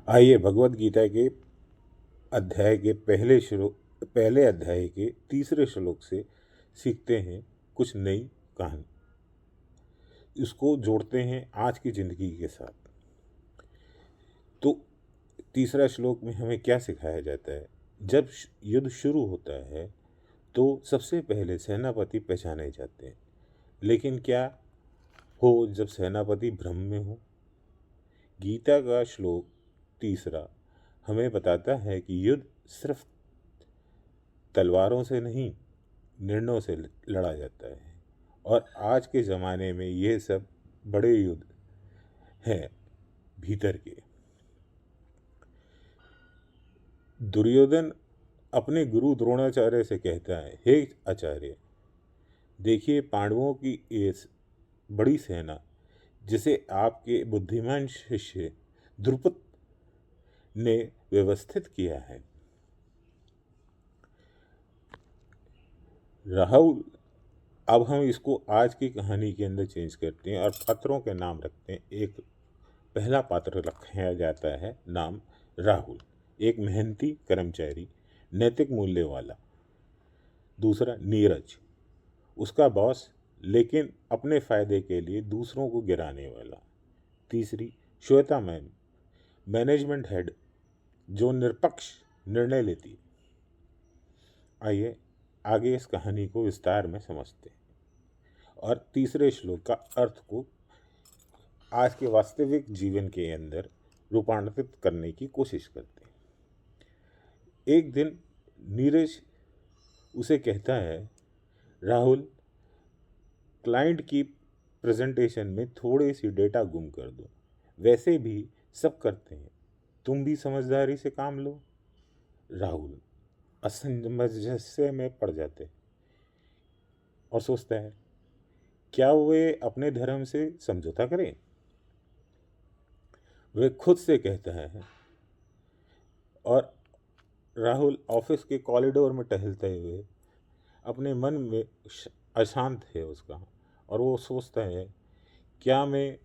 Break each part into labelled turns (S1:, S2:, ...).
S1: आइए भगवत गीता के अध्याय के पहले अध्याय के तीसरे श्लोक से सीखते हैं कुछ नई कहानी। इसको जोड़ते हैं आज की ज़िंदगी के साथ। तो तीसरा श्लोक में हमें क्या सिखाया जाता है? जब युद्ध शुरू होता है तो सबसे पहले सेनापति पहचाने जाते हैं, लेकिन क्या हो जब सेनापति भ्रम में हो? गीता का श्लोक तीसरा हमें बताता है कि युद्ध सिर्फ तलवारों से नहीं, निर्णयों से लड़ा जाता है। और आज के ज़माने में ये सब बड़े युद्ध हैं भीतर के। दुर्योधन अपने गुरु द्रोणाचार्य से कहता है, हे आचार्य, देखिए पांडवों की ये बड़ी सेना जिसे आपके बुद्धिमान शिष्य द्रुपद ने व्यवस्थित किया है। राहुल, अब हम इसको आज की कहानी के अंदर चेंज करते हैं और पात्रों के नाम रखते हैं। एक पहला पात्र रखा जाता है नाम राहुल, एक मेहनती कर्मचारी, नैतिक मूल्य वाला। दूसरा नीरज, उसका बॉस लेकिन अपने फ़ायदे के लिए दूसरों को गिराने वाला। तीसरी श्वेता मैम, मैनेजमेंट हेड, जो निरपक्ष निर्णय लेती है। आइए आगे इस कहानी को विस्तार में समझते हैं और तीसरे श्लोक का अर्थ को आज के वास्तविक जीवन के अंदर रूपांतरित करने की कोशिश करते हैं। एक दिन नीरज उसे कहता है, राहुल, क्लाइंट की प्रेजेंटेशन में थोड़ी सी डेटा गुम कर दो, वैसे भी सब करते हैं, तुम भी समझदारी से काम लो। राहुल असमंजस्य में पड़ जाते और सोचता है, क्या वे अपने धर्म से समझौता करें? वे खुद से कहता है। और राहुल ऑफिस के कॉरिडोर में टहलते हुए अपने मन में अशांत है उसका, और वो सोचता है, क्या मैं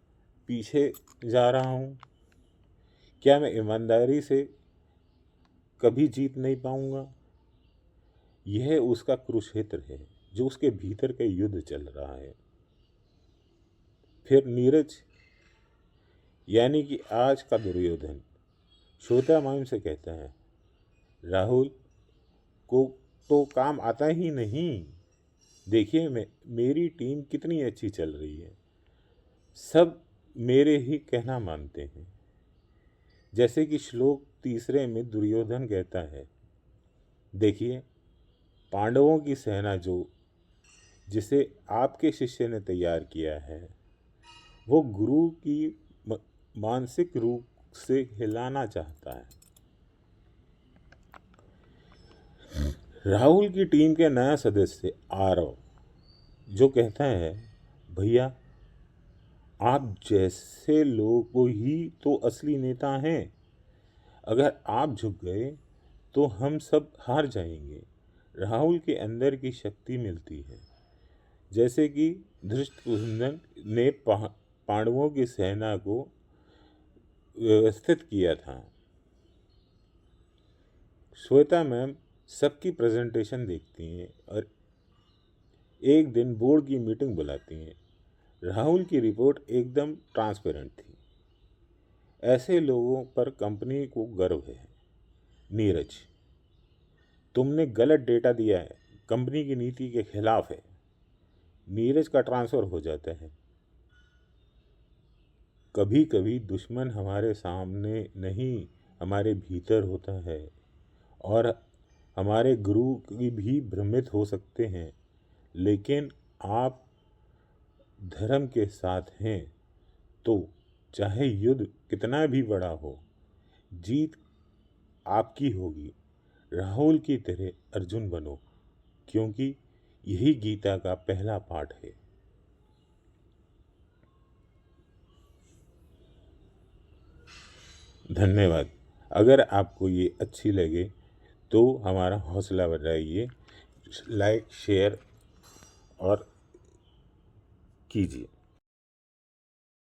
S1: पीछे जा रहा हूँ? क्या मैं ईमानदारी से कभी जीत नहीं पाऊँगा? यह उसका कुरुक्षेत्र है जो उसके भीतर का युद्ध चल रहा है। फिर नीरज यानी कि आज का दुर्योधन श्वेता मैम से कहता है, राहुल को तो काम आता ही नहीं। देखिए मेरी टीम कितनी अच्छी चल रही है, सब मेरे ही कहना मानते हैं। जैसे कि श्लोक तीसरे में दुर्योधन कहता है, देखिए पांडवों की सेना जिसे आपके शिष्य ने तैयार किया है, वो गुरु की मानसिक रूप से हिलाना चाहता है। राहुल की टीम के नया सदस्य आरव जो कहता है, भैया आप जैसे लोग ही तो असली नेता हैं, अगर आप झुक गए तो हम सब हार जाएंगे। राहुल के अंदर की शक्ति मिलती है, जैसे कि धृष्टद्युम्न ने पांडवों की सेना को व्यवस्थित किया था। श्वेता मैम सबकी प्रेजेंटेशन देखती हैं और एक दिन बोर्ड की मीटिंग बुलाती हैं। राहुल की रिपोर्ट एकदम ट्रांसपेरेंट थी। ऐसे लोगों पर कंपनी को गर्व है। नीरज, तुमने गलत डेटा दिया है, कंपनी की नीति के खिलाफ है। नीरज का ट्रांसफ़र हो जाता है। कभी कभी दुश्मन हमारे सामने नहीं, हमारे भीतर होता है, और हमारे गुरु भी भ्रमित हो सकते हैं, लेकिन आप धर्म के साथ हैं तो चाहे युद्ध कितना भी बड़ा हो, जीत आपकी होगी। राहुल की तरह अर्जुन बनो, क्योंकि यही गीता का पहला पाठ है। धन्यवाद। अगर आपको ये अच्छी लगे तो हमारा हौसला बढ़ाइए, लाइक शेयर और कीजिए।